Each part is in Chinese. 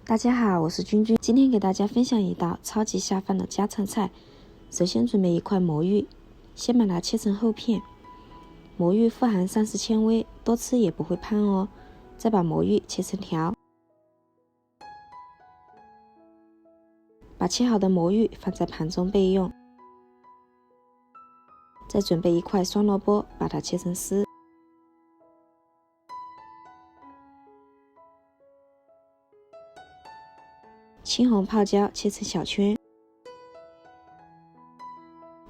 大家好，我是君君，今天给大家分享一道超级下饭的家常菜。首先准备一块魔芋，先把它切成厚片。魔芋富含膳食纤维，多吃也不会胖哦。再把魔芋切成条，把切好的魔芋放在盘中备用。再准备一块酸萝卜，把它切成丝。青红泡椒切成小圈，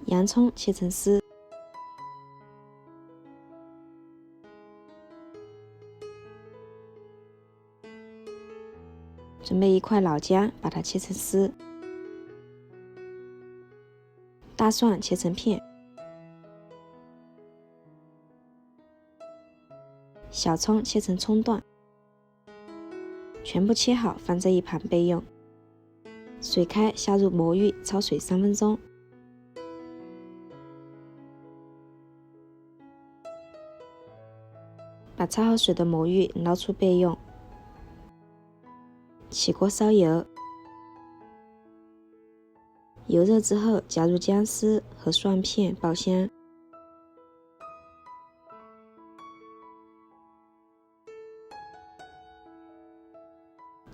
洋葱切成丝，准备一块老姜，把它切成丝，大蒜切成片，小葱切成葱段，全部切好放在一旁备用。水开，下入魔芋，焯水3分钟。把焯好水的魔芋捞出备用。起锅烧油，油热之后加入姜丝和蒜片爆香，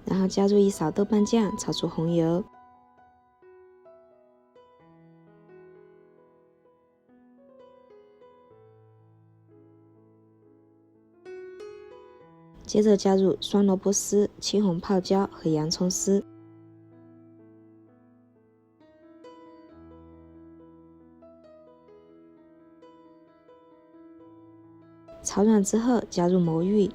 然后加入一勺豆瓣酱，炒出红油。接着加入酸萝卜丝、青红泡椒和洋葱丝，炒软之后加入魔芋，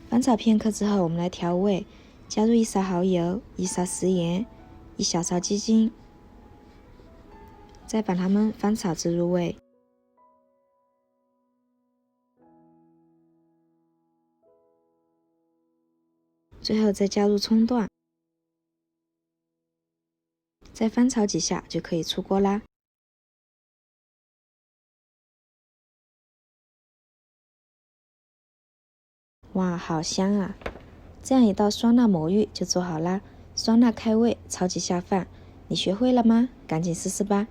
翻炒片刻之后，我们来调味，加入1勺蚝油、1勺食盐、1小勺鸡精，再把它们翻炒至入味。最后再加入葱段，再翻炒几下就可以出锅啦。哇，好香啊！这样一道酸辣魔芋就做好啦，酸辣开胃，超级下饭。你学会了吗？赶紧试试吧。